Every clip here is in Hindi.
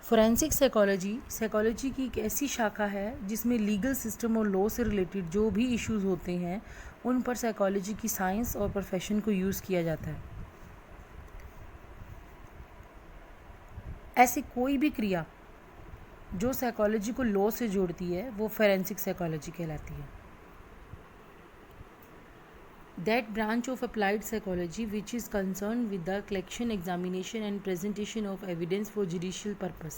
फोरेंसिक साइकोलॉजी साइकोलॉजी की एक ऐसी शाखा है जिसमें लीगल सिस्टम और लॉ से रिलेटेड जो भी इश्यूज होते हैं उन पर साइकोलॉजी की साइंस और प्रोफेशन को यूज़ किया जाता है। ऐसी कोई भी क्रिया जो साइकोलॉजी को लॉ से जोड़ती है वो फोरेंसिक साइकोलॉजी कहलाती है। That branch of applied psychology which is concerned with the collection, examination and presentation of evidence for judicial purpose।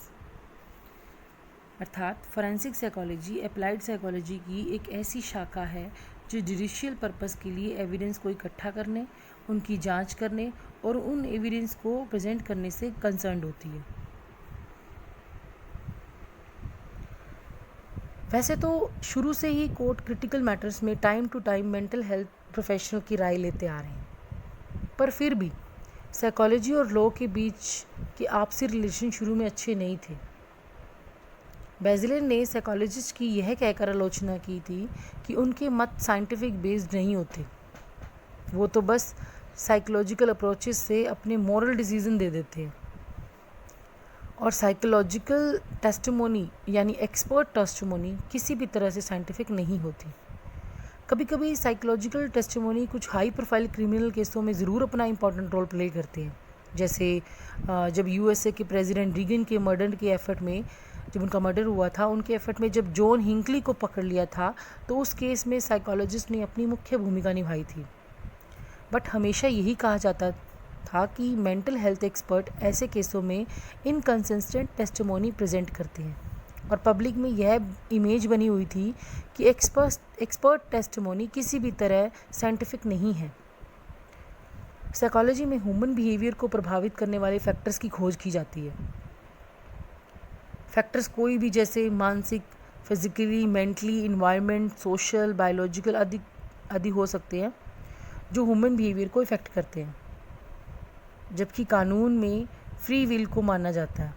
अर्थात फोरेंसिक साइकोलॉजी अप्लाइड साइकोलॉजी की एक ऐसी शाखा है जो जुडिशियल पर्पस के लिए एविडेंस को इकट्ठा करने, उनकी जांच करने और उन एविडेंस को प्रेजेंट करने से कंसर्न्ड होती है। वैसे तो शुरू से ही कोर्ट क्रिटिकल मैटर्स में time to time mental health professional की राय लेते आ रहे हैं, पर फिर भी साइकोलॉजी और लॉ के बीच के आपसी रिलेशन शुरू में अच्छे नहीं थे। बेजलर ने साइकोलॉजिस्ट की यह कहकर आलोचना की थी कि उनके मत साइंटिफिक बेस्ड नहीं होते, वो तो बस साइकोलॉजिकल अप्रोचेस से अपने मॉरल डिसीजन दे देते हैं और साइकोलॉजिकल टेस्टिमोनी यानी एक्सपर्ट टेस्टिमोनी किसी भी तरह से साइंटिफिक नहीं होती। कभी कभी साइकोलॉजिकल टेस्टिमोनी कुछ हाई प्रोफाइल क्रिमिनल केसों में ज़रूर अपना इम्पॉर्टेंट रोल प्ले करते हैं, जैसे जब यूएसए के प्रेसिडेंट रीगन के मर्डर के एफर्ट में, जब उनका मर्डर हुआ था, उनके एफर्ट में जब जॉन हिंकली को पकड़ लिया था तो उस केस में साइकोलॉजिस्ट ने अपनी मुख्य भूमिका निभाई थी। बट हमेशा यही कहा जाता था कि मेंटल हेल्थ एक्सपर्ट ऐसे केसों में इनकंसिस्टेंट टेस्टिमोनी प्रेजेंट करते हैं और पब्लिक में यह इमेज बनी हुई थी कि एक्सपर्ट टेस्टिमोनी किसी भी तरह साइंटिफिक नहीं है। साइकोलॉजी में ह्यूमन बिहेवियर को प्रभावित करने वाले फैक्टर्स की खोज की जाती है। फैक्टर्स कोई भी, जैसे मानसिक, physically, mentally, environment, social, biological आदि हो सकते हैं जो ह्यूमन बिहेवियर को इफ़ेक्ट करते हैं, जबकि कानून में फ्री विल को माना जाता है।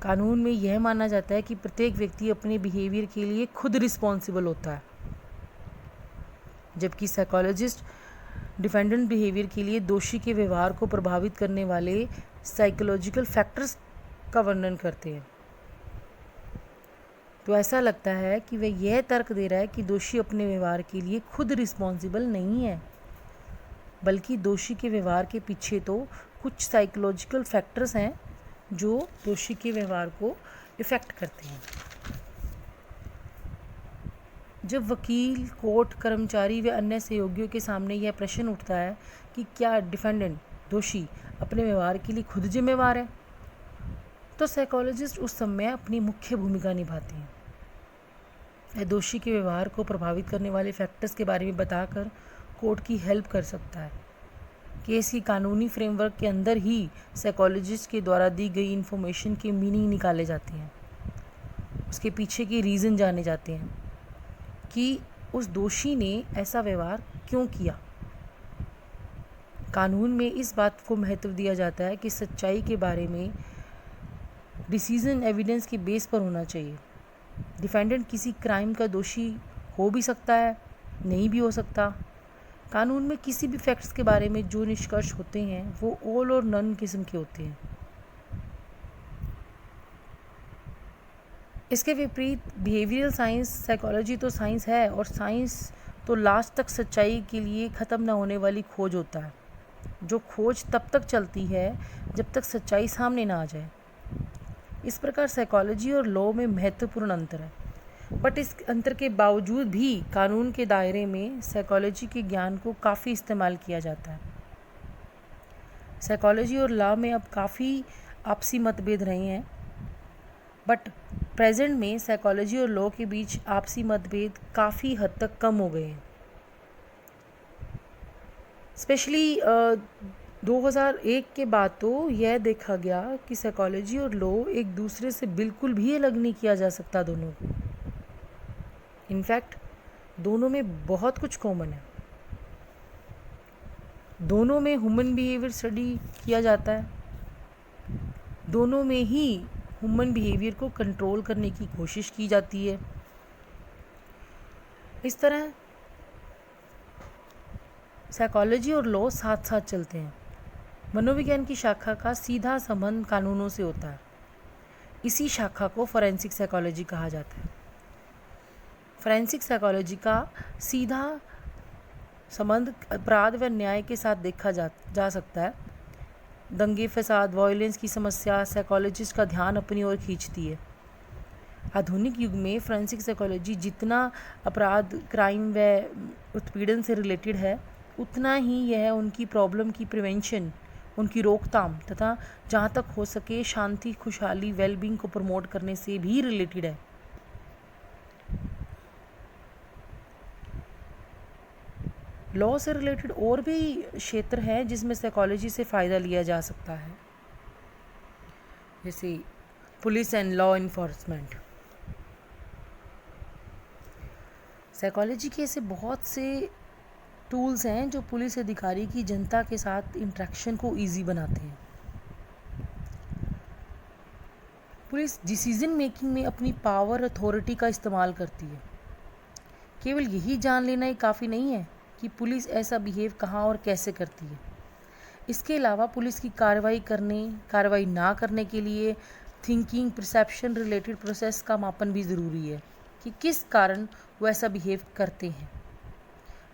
कानून में यह माना जाता है कि प्रत्येक व्यक्ति अपने बिहेवियर के लिए खुद रिस्पॉन्सिबल होता है, जबकि साइकोलॉजिस्ट डिफेंडेंट बिहेवियर के लिए दोषी के व्यवहार को प्रभावित करने वाले साइकोलॉजिकल फैक्टर्स का वर्णन करते हैं। तो ऐसा लगता है कि वह यह तर्क दे रहा है कि दोषी अपने व्यवहार के लिए खुद रिस्पॉन्सिबल नहीं है, बल्कि दोषी के व्यवहार के पीछे तो कुछ साइकोलॉजिकल फैक्टर्स हैं जो दोषी के व्यवहार को इफ़ेक्ट करते हैं। जब वकील, कोर्ट, कर्मचारी व अन्य सहयोगियों के सामने यह प्रश्न उठता है कि क्या डिफेंडेंट, दोषी, अपने व्यवहार के लिए खुद जिम्मेवार है, तो साइकोलॉजिस्ट उस समय अपनी मुख्य भूमिका निभाते हैं। वह दोषी के व्यवहार को प्रभावित करने वाले फैक्टर्स के बारे में बताकर कोर्ट की हेल्प कर सकता है। केस की कानूनी फ्रेमवर्क के अंदर ही साइकोलॉजिस्ट के द्वारा दी गई इन्फॉर्मेशन के मीनिंग निकाले जाते हैं, उसके पीछे के रीज़न जाने जाते हैं कि उस दोषी ने ऐसा व्यवहार क्यों किया। कानून में इस बात को महत्व दिया जाता है कि सच्चाई के बारे में डिसीजन एविडेंस के बेस पर होना चाहिए। डिफेंडेंट किसी क्राइम का दोषी हो भी सकता है, नहीं भी हो सकता। कानून में किसी भी फैक्ट्स के बारे में जो निष्कर्ष होते हैं वो ऑल और नन किस्म के होते हैं। इसके विपरीत बिहेवियरल साइंस, साइकोलॉजी तो साइंस है और साइंस तो लास्ट तक सच्चाई के लिए ख़त्म न होने वाली खोज होता है, जो खोज तब तक चलती है जब तक सच्चाई सामने ना आ जाए। इस प्रकार साइकोलॉजी और लॉ में महत्वपूर्ण अंतर है, बट इस अंतर के बावजूद भी कानून के दायरे में साइकोलॉजी के ज्ञान को काफ़ी इस्तेमाल किया जाता है। साइकोलॉजी और लॉ में अब काफ़ी आपसी मतभेद रहे हैं, बट प्रेजेंट में साइकोलॉजी और लॉ के बीच आपसी मतभेद काफ़ी हद तक कम हो गए हैं। स्पेशली 2001 के बाद तो यह देखा गया कि साइकोलॉजी और लॉ एक दूसरे से बिल्कुल भी अलग नहीं किया जा सकता दोनों को। इनफैक्ट दोनों में बहुत कुछ कॉमन है। दोनों में ह्यूमन बिहेवियर स्टडी किया जाता है, दोनों में ही ह्यूमन बिहेवियर को कंट्रोल करने की कोशिश की जाती है। इस तरह साइकोलॉजी और लॉ साथ साथ चलते हैं। मनोविज्ञान की शाखा का सीधा संबंध कानूनों से होता है। इसी शाखा को फोरेंसिक साइकोलॉजी कहा जाता है। फोरेंसिक साइकोलॉजी का सीधा संबंध अपराध व न्याय के साथ देखा जा सकता है। दंगे फसाद वायलेंस की समस्या साइकोलॉजिस्ट का ध्यान अपनी ओर खींचती है। आधुनिक युग में फोरेंसिक साइकोलॉजी जितना अपराध क्राइम व उत्पीड़न से रिलेटेड है, उतना ही यह उनकी प्रॉब्लम की प्रिवेंशन, उनकी रोकथाम तथा जहाँ तक हो सके शांति खुशहाली वेलबींग को प्रमोट करने से भी रिलेटेड है। लॉ से रिलेटेड और भी क्षेत्र हैं जिसमें साइकोलॉजी से फ़ायदा लिया जा सकता है, जैसे police and law enforcement. Psychology के ऐसे बहुत से टूल्स हैं जो पुलिस अधिकारी की जनता के साथ इंटरेक्शन को इजी बनाते हैं। पुलिस डिसीजन मेकिंग में अपनी पावर अथॉरिटी का इस्तेमाल करती है। केवल यही जान लेना ही काफ़ी नहीं है कि पुलिस ऐसा बिहेव कहाँ और कैसे करती है। इसके अलावा पुलिस की कार्रवाई ना करने के लिए थिंकिंग परसेप्शन रिलेटेड प्रोसेस का मापन भी ज़रूरी है कि किस कारण वो ऐसा बिहेव करते हैं।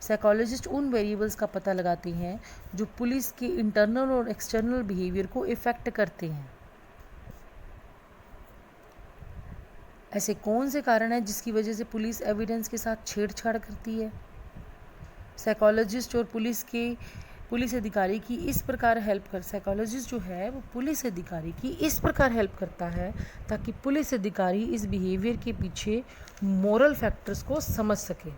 साइकोलॉजिस्ट उन वेरिएबल्स का पता लगाते हैं जो पुलिस के इंटरनल और एक्सटर्नल बिहेवियर को इफ़ेक्ट करते हैं। ऐसे कौन से कारण हैं जिसकी वजह से पुलिस एविडेंस के साथ छेड़छाड़ करती है? साइकोलॉजिस्ट और पुलिस अधिकारी की इस प्रकार साइकोलॉजिस्ट जो है वो पुलिस अधिकारी की इस प्रकार हेल्प करता है ताकि पुलिस अधिकारी इस बिहेवियर के पीछे मोरल फैक्टर्स को समझ सके।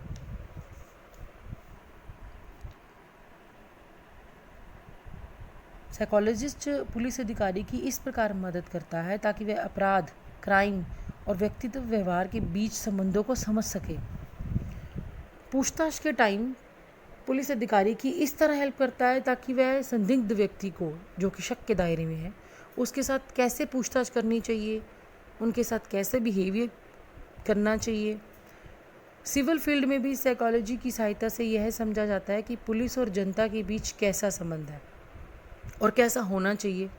साइकोलॉजिस्ट पुलिस अधिकारी की इस प्रकार मदद करता है ताकि वह अपराध क्राइम और व्यक्तित्व व्यवहार के बीच संबंधों को समझ सके। पूछताछ के टाइम पुलिस अधिकारी की इस तरह हेल्प करता है ताकि वह संदिग्ध व्यक्ति को, जो कि शक के दायरे में है, उसके साथ कैसे पूछताछ करनी चाहिए, उनके साथ कैसे बिहेवियर करना चाहिए। सिविल फील्ड में भी साइकोलॉजी की सहायता से यह समझा जाता है कि पुलिस और जनता के बीच कैसा संबंध है और कैसा होना चाहिए।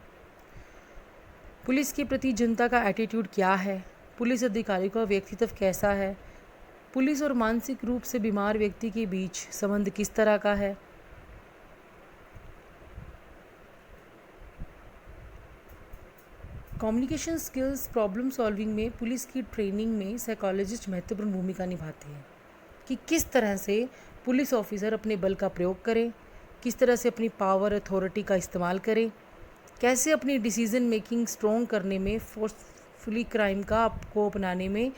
पुलिस के प्रति जनता का एटीट्यूड क्या है, पुलिस अधिकारी का व्यक्तित्व कैसा है, पुलिस और मानसिक रूप से बीमार व्यक्ति के बीच संबंध किस तरह का है। कम्युनिकेशन स्किल्स प्रॉब्लम सॉल्विंग में पुलिस की ट्रेनिंग में साइकोलॉजिस्ट महत्वपूर्ण भूमिका निभाते हैं कि किस तरह से पुलिस ऑफिसर अपने बल का प्रयोग करें, किस तरह से अपनी पावर अथॉरिटी का इस्तेमाल करें, कैसे अपनी डिसीजन मेकिंग स्ट्रॉन्ग करने में, फोर्सफुली क्राइम को अपनाने में,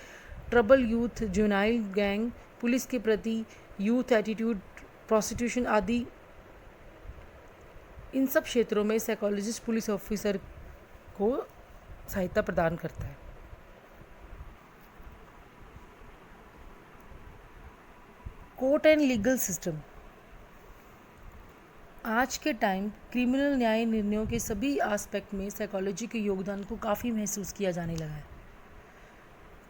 trouble youth juvenile gang, police के प्रति यूथ एटीट्यूड, प्रोस्टिट्यूशन आदि। इन सब क्षेत्रों में साइकोलॉजिस्ट पुलिस ऑफिसर को सहायता प्रदान करता है। Court and legal system. आज के टाइम क्रिमिनल न्याय निर्णयों के सभी एस्पेक्ट में साइकोलॉजी के योगदान को काफ़ी महसूस किया जाने लगा है।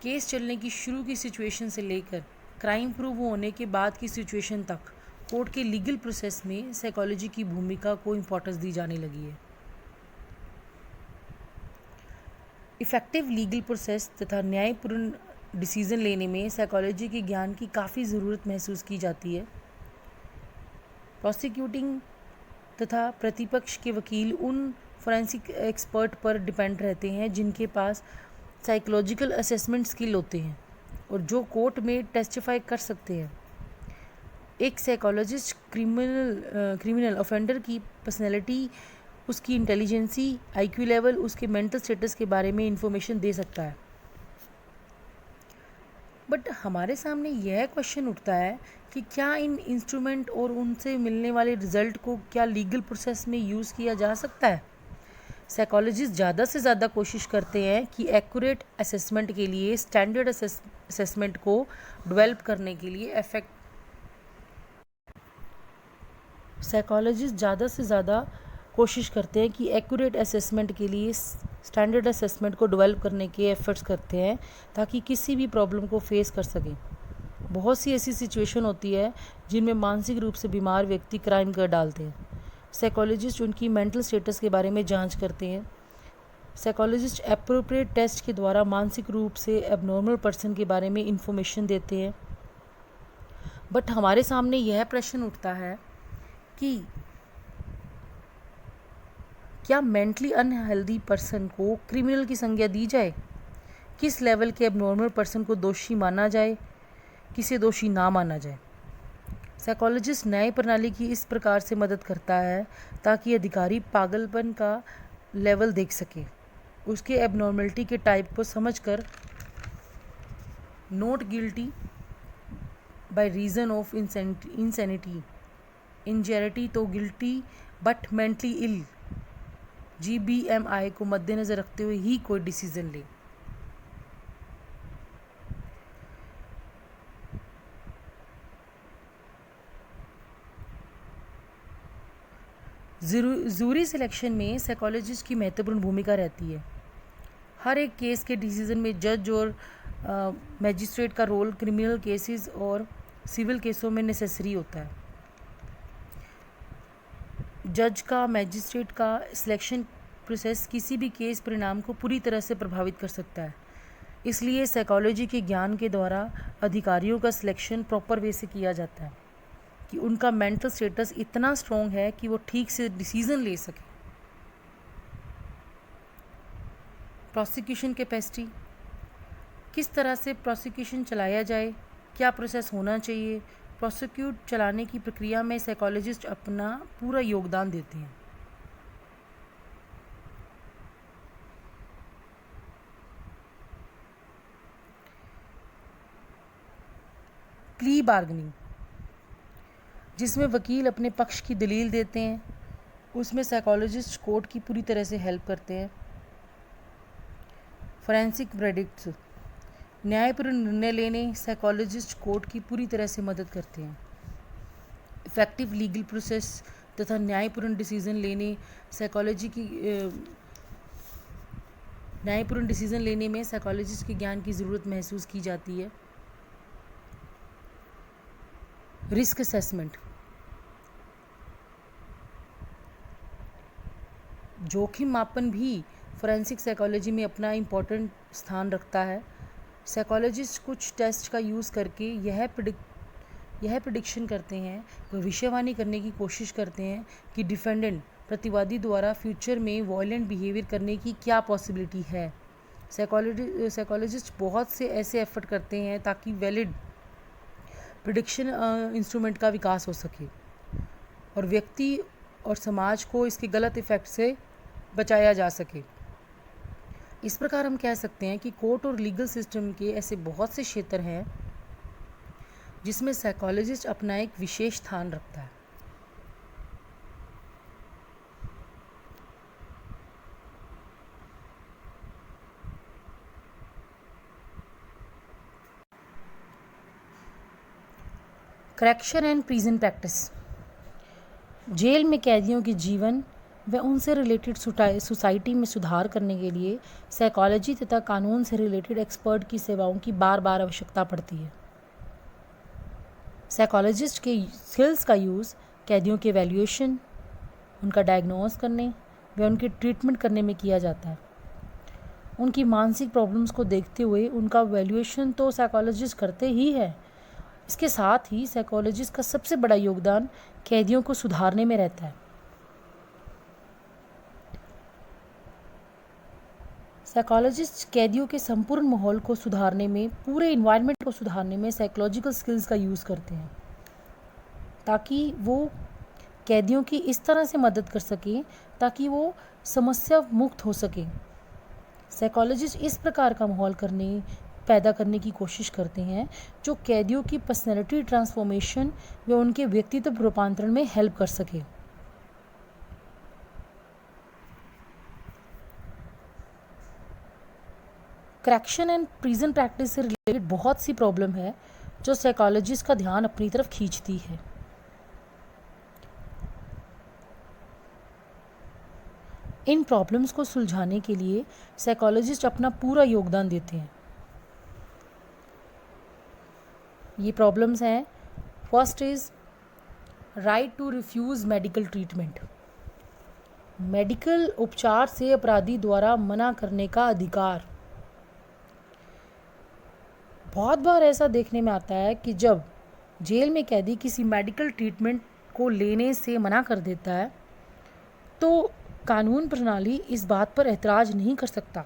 केस चलने की शुरू की सिचुएशन से लेकर क्राइम प्रूव होने के बाद की सिचुएशन तक कोर्ट के लीगल प्रोसेस में साइकोलॉजी की भूमिका को इम्पोर्टेंस दी जाने लगी है। इफ़ेक्टिव लीगल प्रोसेस तथा न्यायपूर्ण डिसीजन लेने में साइकोलॉजी के ज्ञान की काफ़ी ज़रूरत महसूस की जाती है। प्रोसिक्यूटिंग तथा प्रतिपक्ष के वकील उन फोरेंसिक एक्सपर्ट पर डिपेंड रहते हैं जिनके पास साइकोलॉजिकल असेसमेंट स्किल होते हैं और जो कोर्ट में टेस्टिफाई कर सकते हैं। एक साइकोलॉजिस्ट क्रिमिनल ऑफेंडर की पर्सनैलिटी, उसकी इंटेलिजेंसी, आईक्यू लेवल, उसके मेंटल स्टेटस के बारे में इंफॉर्मेशन दे सकता है। बट हमारे सामने यह क्वेश्चन उठता है कि क्या इन इंस्ट्रूमेंट और उनसे मिलने वाले रिजल्ट को क्या लीगल प्रोसेस में यूज़ किया जा सकता है? साइकोलॉजिस्ट ज़्यादा से ज़्यादा कोशिश करते हैं कि एक्यूरेट असेसमेंट के लिए स्टैंडर्ड असेसमेंट को डेवलप करने के लिए साइकोलॉजिस्ट ज़्यादा से ज़्यादा कोशिश करते हैं कि एक्यूरेट असेसमेंट के लिए स्टैंडर्ड असेसमेंट को डेवलप करने के एफर्ट्स करते हैं ताकि किसी भी प्रॉब्लम को फेस कर सकें। बहुत सी ऐसी सिचुएशन होती है जिनमें मानसिक रूप से बीमार व्यक्ति क्राइम कर डालते हैं। साइकोलॉजिस्ट उनकी मेंटल स्टेटस के बारे में जांच करते हैं साइकोलॉजिस्ट एप्रोप्रिएट टेस्ट के द्वारा मानसिक रूप से एबनॉर्मल पर्सन के बारे में इंफॉर्मेशन देते हैं। बट हमारे सामने यह प्रश्न उठता है कि क्या मेंटली अनहेल्दी पर्सन को क्रिमिनल की संज्ञा दी जाए? किस लेवल के एबनॉर्मल पर्सन को दोषी माना जाए, किसे दोषी ना माना जाए? साइकोलॉजिस्ट न्याय प्रणाली की इस प्रकार से मदद करता है ताकि अधिकारी पागलपन का लेवल देख सके, उसके एबनॉर्मलिटी के टाइप को समझकर not guilty by reason of insanity, इंजेरिटी तो guilty but mentally ill, GBMI को मद्देनज़र रखते हुए ही कोई डिसीज़न ले। जूरी सिलेक्शन में साइकोलॉजिस्ट की महत्वपूर्ण भूमिका रहती है। हर एक केस के डिसीज़न में जज और मैजिस्ट्रेट का रोल क्रिमिनल केसेस और सिविल केसों में नेसेसरी होता है। जज का, मैजिस्ट्रेट का सिलेक्शन प्रोसेस किसी भी केस परिणाम को पूरी तरह से प्रभावित कर सकता है। इसलिए साइकोलॉजी के ज्ञान के द्वारा अधिकारियों का सिलेक्शन प्रॉपर वे से किया जाता है कि उनका मेंटल स्टेटस इतना स्ट्रॉन्ग है कि वो ठीक से डिसीज़न ले सके। प्रोसिक्यूशन कैपेसिटी, किस तरह से प्रोसिक्यूशन चलाया जाए, क्या प्रोसेस होना चाहिए, प्रोसिक्यूट चलाने की प्रक्रिया में साइकोलॉजिस्ट अपना पूरा योगदान देते हैं। प्ली बार्गनिंग, जिसमें वकील अपने पक्ष की दलील देते हैं, उसमें साइकोलॉजिस्ट कोर्ट की पूरी तरह से हेल्प करते हैं। फोरेंसिक वर्डिक्ट्स, न्यायपूर्ण निर्णय लेने साइकोलॉजिस्ट कोर्ट की पूरी तरह से मदद करते हैं। इफेक्टिव लीगल प्रोसेस तथा न्यायपूर्ण डिसीजन लेने न्यायपूर्ण डिसीजन लेने में साइकोलॉजिस्ट के ज्ञान की ज़रूरत महसूस की जाती है। रिस्क असेसमेंट, जोखिम मापन भी फोरेंसिक साइकोलॉजी में अपना इम्पोर्टेंट स्थान रखता है। साइकोलॉजिस्ट कुछ टेस्ट का यूज़ करके यह प्रिडिक्शन करते हैं, भविष्यवाणी करने की कोशिश करते हैं कि डिफेंडेंट, प्रतिवादी द्वारा फ्यूचर में वॉयलेंट बिहेवियर करने की क्या पॉसिबिलिटी है। साइकोलॉजिस्ट बहुत से ऐसे एफर्ट करते हैं ताकि वैलिड प्रिडिक्शन इंस्ट्रूमेंट का विकास हो सके और व्यक्ति और समाज को इसके गलत इफ़ेक्ट से बचाया जा सके। इस प्रकार हम कह सकते हैं कि कोर्ट और लीगल सिस्टम के ऐसे बहुत से क्षेत्र हैं जिसमें साइकोलॉजिस्ट अपना एक विशेष स्थान रखता है। Correction and prison practice, jail में कैदियों के जीवन व उनसे रिलेटेड सोसाइटी में सुधार करने के लिए साइकोलॉजी तथा कानून से रिलेटेड एक्सपर्ट की सेवाओं की बार बार आवश्यकता पड़ती है। साइकोलॉजिस्ट के स्किल्स का यूज़ कैदियों के वैल्यूएशन, उनका डायग्नोस करने व उनके ट्रीटमेंट करने में किया जाता है। उनकी मानसिक प्रॉब्लम्स को देखते हुए उनका वैल्यूएशन तो साइकोलॉजिस्ट करते ही है। इसके साथ ही साइकोलॉजिस्ट का सबसे बड़ा योगदान कैदियों को सुधारने में रहता है। साइकोलॉजिस्ट कैदियों के संपूर्ण माहौल को सुधारने में, पूरे इन्वायरमेंट को सुधारने में साइकोलॉजिकल स्किल्स का यूज़ करते हैं ताकि वो कैदियों की इस तरह से मदद कर सकें ताकि वो समस्या मुक्त हो सके। साइकोलॉजिस्ट इस प्रकार का माहौल पैदा करने की कोशिश करते हैं जो कैदियों की पर्सनैलिटी ट्रांसफॉर्मेशन व उनके व्यक्तित्व रूपांतरण में हेल्प कर सके। करेक्शन एंड प्रिजन प्रैक्टिस से रिलेटेड बहुत सी प्रॉब्लम है जो साइकोलॉजिस्ट का ध्यान अपनी तरफ खींचती है। इन प्रॉब्लम्स को सुलझाने के लिए साइकोलॉजिस्ट अपना पूरा योगदान देते हैं। ये प्रॉब्लम्स हैं, first is right to refuse medical treatment. Medical उपचार से अपराधी द्वारा मना करने का अधिकार। बहुत बार ऐसा देखने में आता है कि जब जेल में कैदी किसी मेडिकल ट्रीटमेंट को लेने से मना कर देता है तो कानून प्रणाली इस बात पर एतराज़ नहीं कर सकता।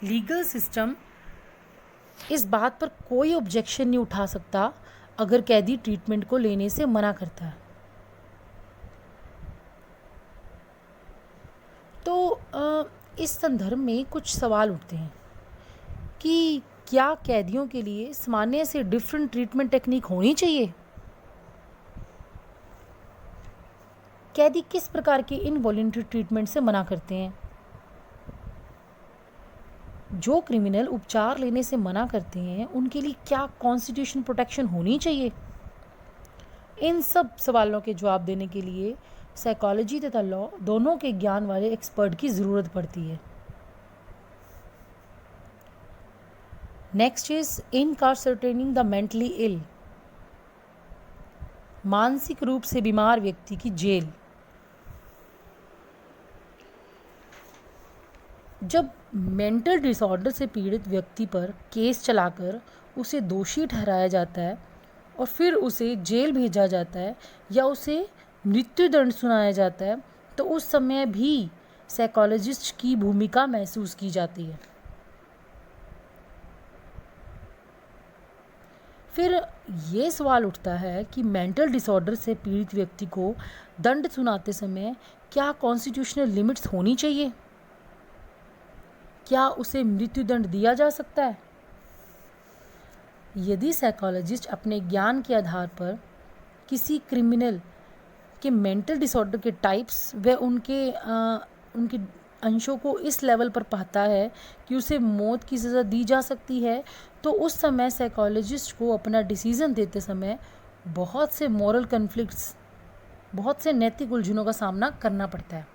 लीगल सिस्टम इस बात पर कोई ऑब्जेक्शन नहीं उठा सकता अगर कैदी ट्रीटमेंट को लेने से मना करता है। तो इस संदर्भ में कुछ सवाल उठते हैं कि क्या कैदियों के लिए सामान्य से डिफरेंट ट्रीटमेंट टेक्निक होनी चाहिए? कैदी किस प्रकार के इनवॉलंटरी ट्रीटमेंट से मना करते हैं? जो क्रिमिनल उपचार लेने से मना करते हैं उनके लिए क्या कॉन्स्टिट्यूशन प्रोटेक्शन होनी चाहिए? इन सब सवालों के जवाब देने के लिए साइकोलॉजी तथा लॉ दोनों के ज्ञान वाले एक्सपर्ट की ज़रूरत पड़ती है। Next is incarcerating the mentally ill. मानसिक रूप से बीमार व्यक्ति की जेल। जब मेंटल डिसऑर्डर से पीड़ित व्यक्ति पर केस चलाकर उसे दोषी ठहराया जाता है और फिर उसे जेल भेजा जाता है या उसे मृत्युदंड सुनाया जाता है तो उस समय भी साइकोलॉजिस्ट की भूमिका महसूस की जाती है। फिर ये सवाल उठता है कि मेंटल डिसऑर्डर से पीड़ित व्यक्ति को दंड सुनाते समय क्या कॉन्स्टिट्यूशनल लिमिट्स होनी चाहिए? क्या उसे मृत्युदंड दिया जा सकता है? यदि साइकोलॉजिस्ट अपने ज्ञान के आधार पर किसी क्रिमिनल के मेंटल डिसऑर्डर के टाइप्स व उनके अंशों को इस लेवल पर पाता है कि उसे मौत की सज़ा दी जा सकती है तो उस समय साइकोलॉजिस्ट को अपना डिसीज़न देते समय बहुत से मॉरल कन्फ्लिक्ट्स, बहुत से नैतिक उलझनों का सामना करना पड़ता है।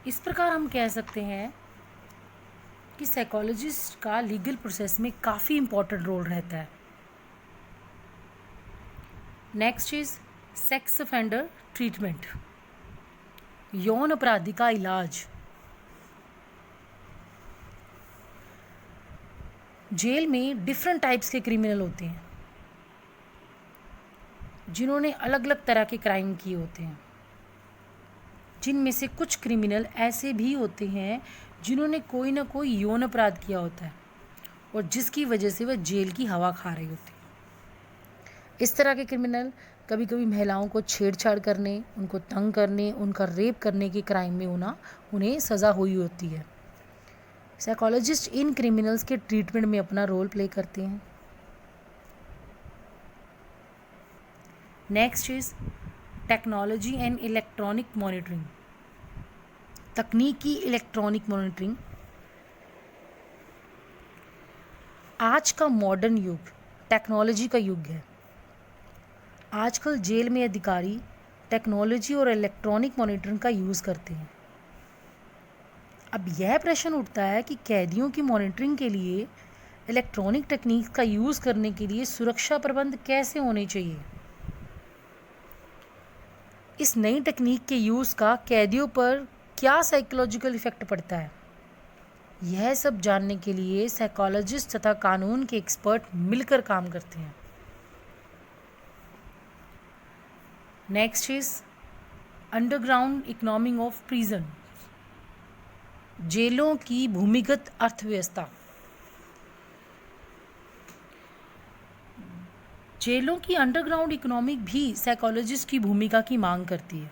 इस प्रकार हम कह सकते हैं कि साइकोलॉजिस्ट का लीगल प्रोसेस में काफ़ी इम्पोर्टेंट रोल रहता है। Next is sex offender treatment. यौन अपराधी का इलाज। जेल में डिफरेंट टाइप्स के क्रिमिनल होते हैं जिन्होंने अलग अलग तरह के क्राइम किए होते हैं। जिनमें से कुछ क्रिमिनल ऐसे भी होते हैं जिन्होंने कोई ना कोई यौन अपराध किया होता है और जिसकी वजह से वह जेल की हवा खा रही होती है। इस तरह के क्रिमिनल कभी कभी महिलाओं को छेड़छाड़ करने, उनको तंग करने, उनका रेप करने के क्राइम में उन्हें सज़ा हुई होती है। साइकोलॉजिस्ट इन क्रिमिनल्स के ट्रीटमेंट में अपना रोल प्ले करते हैं। Next is technology and electronic monitoring. तकनीकी इलेक्ट्रॉनिक मॉनिटरिंग। आज का मॉडर्न युग टेक्नोलॉजी का युग है। आजकल जेल में अधिकारी टेक्नोलॉजी और इलेक्ट्रॉनिक मॉनिटरिंग का यूज़ करते हैं। अब यह प्रश्न उठता है कि कैदियों की मॉनिटरिंग के लिए इलेक्ट्रॉनिक टेक्निक का यूज़ करने के लिए सुरक्षा प्रबंध कैसे होने चाहिए? इस नई टेक्निक के यूज़ का कैदियों पर क्या साइकोलॉजिकल इफ़ेक्ट पड़ता है? यह सब जानने के लिए साइकोलॉजिस्ट तथा कानून के एक्सपर्ट मिलकर काम करते हैं। Next is underground economy of prison. जेलों की भूमिगत अर्थव्यवस्था। जेलों की अंडरग्राउंड इकोनॉमी भी साइकोलॉजिस्ट की भूमिका की मांग करती है।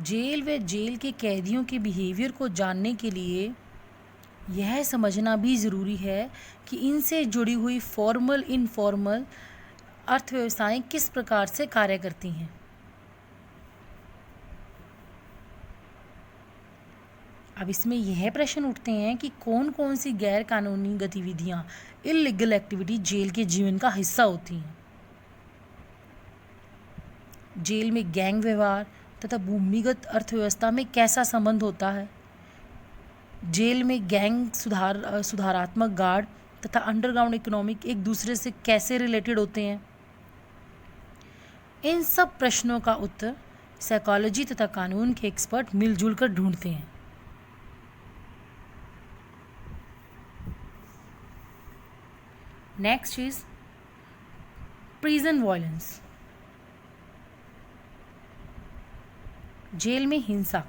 जेल व जेल के कैदियों के बिहेवियर को जानने के लिए यह समझना भी ज़रूरी है कि इनसे जुड़ी हुई फॉर्मल इनफॉर्मल अर्थव्यवस्थाएं किस प्रकार से कार्य करती हैं। अब इसमें यह प्रश्न उठते हैं कि कौन कौन सी गैर कानूनी गतिविधियां, इल्लीगल एक्टिविटी जेल के जीवन का हिस्सा होती हैं। जेल में गैंग व्यवहार तथा भूमिगत अर्थव्यवस्था में कैसा संबंध होता है। जेल में गैंग सुधारात्मक गार्ड तथा अंडरग्राउंड इकोनॉमिक एक दूसरे से कैसे रिलेटेड होते हैं? इन सब प्रश्नों का उत्तर साइकोलॉजी तथा कानून के एक्सपर्ट मिलजुल कर ढूंढते हैं। Next is prison violence, jail में हिंसा।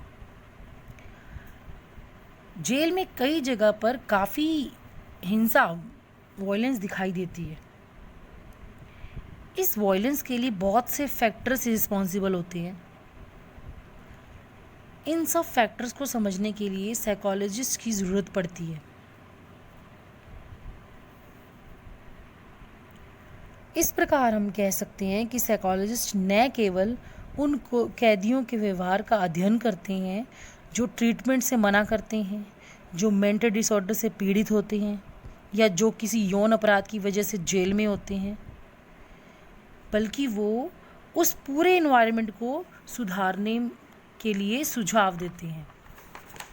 जेल में कई जगह पर काफ़ी हिंसा, वायलेंस दिखाई देती है। इस वायलेंस के लिए बहुत से फैक्टर्स रिस्पॉन्सिबल होते हैं। इन सब फैक्टर्स को समझने के लिए साइकोलॉजिस्ट की ज़रूरत पड़ती है। इस प्रकार हम कह सकते हैं कि साइकोलॉजिस्ट न केवल उन कैदियों के व्यवहार का अध्ययन करते हैं जो ट्रीटमेंट से मना करते हैं, जो मेंटल डिसऑर्डर से पीड़ित होते हैं या जो किसी यौन अपराध की वजह से जेल में होते हैं, बल्कि वो उस पूरे एनवायरनमेंट को सुधारने के लिए सुझाव देते हैं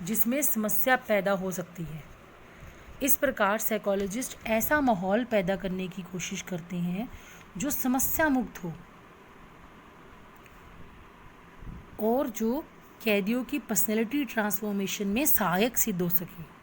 जिसमें समस्या पैदा हो सकती है। इस प्रकार साइकोलॉजिस्ट ऐसा माहौल पैदा करने की कोशिश करते हैं जो समस्या मुक्त हो और जो कैदियों की पर्सनैलिटी ट्रांसफॉर्मेशन में सहायक सिद्ध हो सके।